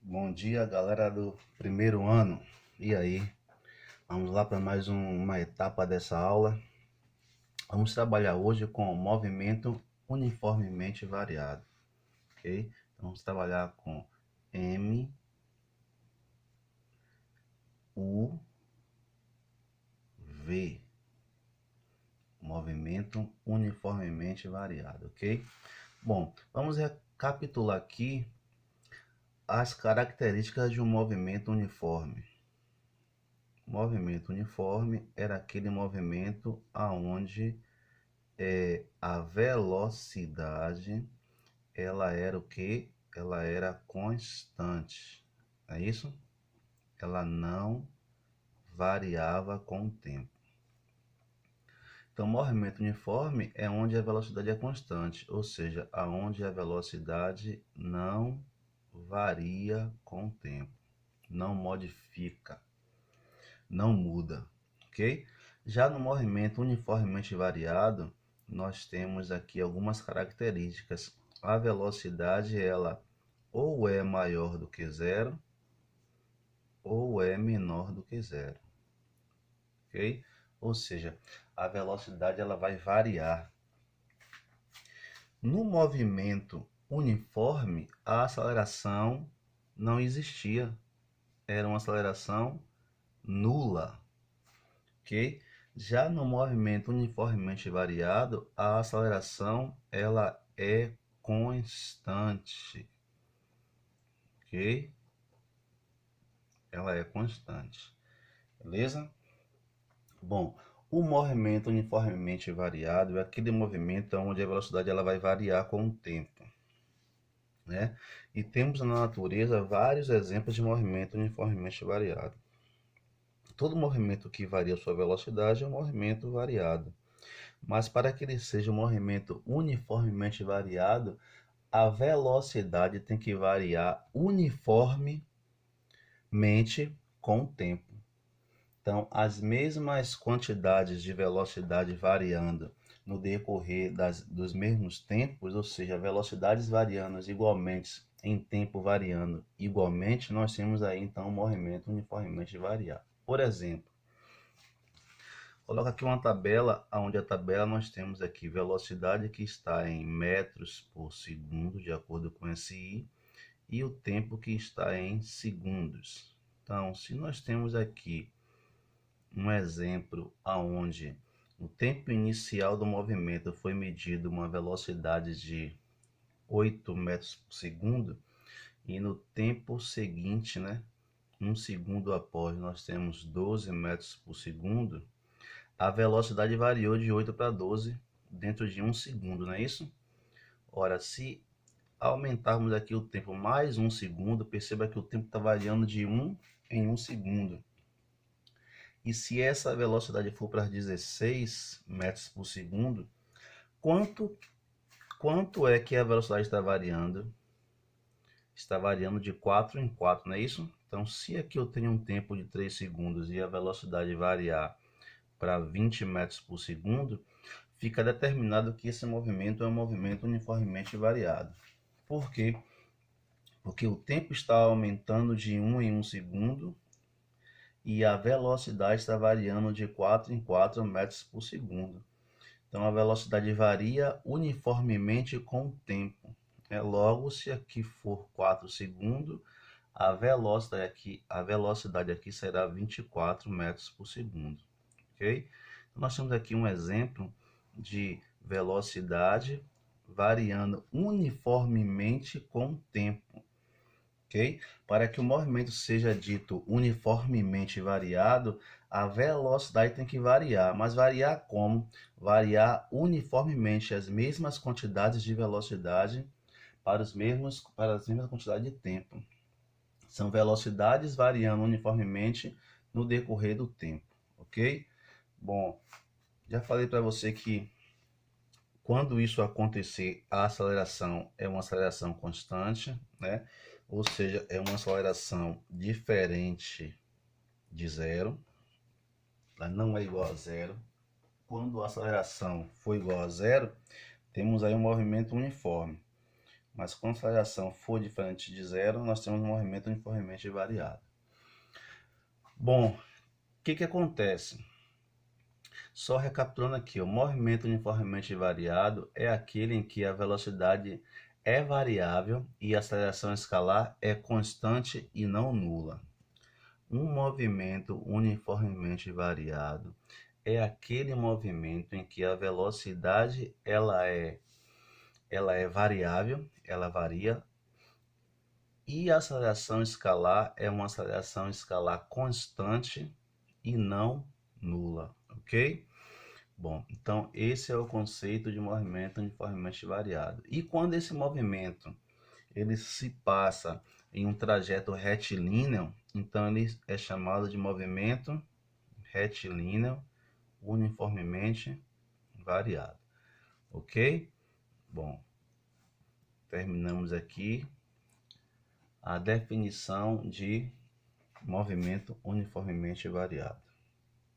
Bom dia, galera do primeiro ano. E aí? Vamos lá para mais uma etapa dessa aula. Vamos trabalhar hoje com o movimento uniformemente variado, ok? Então, vamos trabalhar com M, U, V, movimento uniformemente variado, ok? Bom, vamos recapitular aqui as características de um movimento uniforme. Movimento uniforme era aquele movimento aonde a velocidade ela era o que? Ela era constante, é isso? Ela não variava com o tempo. Então, movimento uniforme é onde a velocidade é constante, ou seja, aonde a velocidade não varia com o tempo, não modifica, não muda, ok? Já no movimento uniformemente variado, nós temos aqui algumas características. A velocidade, ela ou é maior do que zero, ou é menor do que zero, ok? Ou seja, a velocidade ela vai variar. No movimento uniforme, a aceleração não existia, era uma aceleração nula, ok? Já no movimento uniformemente variado, a aceleração ela é constante, ok? Ela é constante, beleza? Bom, o movimento uniformemente variado é aquele movimento onde a velocidade ela vai variar com o tempo, né? E temos na natureza vários exemplos de movimento uniformemente variado. Todo movimento que varia sua velocidade é um movimento variado. Mas para que ele seja um movimento uniformemente variado, a velocidade tem que variar uniformemente com o tempo. Então, as mesmas quantidades de velocidade variando no decorrer dos mesmos tempos, ou seja, velocidades variando igualmente em tempo variando igualmente, nós temos aí então um movimento uniformemente variado. Por exemplo, coloca aqui uma tabela, onde a tabela nós temos aqui velocidade que está em metros por segundo, de acordo com esse I, e o tempo que está em segundos. Então, se nós temos aqui um exemplo aonde o tempo inicial do movimento foi medido uma velocidade de 8 metros por segundo, e no tempo seguinte, né, um segundo após, nós temos 12 metros por segundo, a velocidade variou de 8 para 12 dentro de um segundo, não é isso? Ora, se aumentarmos aqui o tempo mais um segundo, perceba que o tempo está variando de 1 em 1 segundo. E se essa velocidade for para 16 metros por segundo, quanto é que a velocidade está variando? Está variando de 4 em 4, não é isso? Então, se aqui eu tenho um tempo de 3 segundos e a velocidade variar para 20 metros por segundo, fica determinado que esse movimento é um movimento uniformemente variado. Por quê? Porque o tempo está aumentando de 1 em 1 segundo e a velocidade está variando de 4 em 4 metros por segundo. Então, a velocidade varia uniformemente com o tempo. Logo, se aqui for 4 segundos, a velocidade aqui será 24 metros por segundo. Ok? Então, nós temos aqui um exemplo de velocidade variando uniformemente com o tempo. Ok? Para que o movimento seja dito uniformemente variado, a velocidade tem que variar. Mas variar como? Variar uniformemente as mesmas quantidades de velocidade para as mesmas quantidades de tempo. São velocidades variando uniformemente no decorrer do tempo, ok? Bom, já falei para você que quando isso acontecer, a aceleração é uma aceleração constante, né? Ou seja, é uma aceleração diferente de zero. Ela não é igual a zero. Quando a aceleração for igual a zero, temos aí um movimento uniforme. Mas quando a aceleração for diferente de zero, nós temos um movimento uniformemente variado. Bom, o que acontece? Só recapitulando aqui, o movimento uniformemente variado é aquele em que a velocidade é variável e a aceleração escalar é constante e não nula. Um movimento uniformemente variado é aquele movimento em que a velocidade ela é variável, ela varia, e a aceleração escalar é uma aceleração escalar constante e não nula, ok? Bom, então esse é o conceito de movimento uniformemente variado. E quando esse movimento ele se passa em um trajeto retilíneo, então ele é chamado de movimento retilíneo uniformemente variado, ok? Bom, terminamos aqui a definição de movimento uniformemente variado.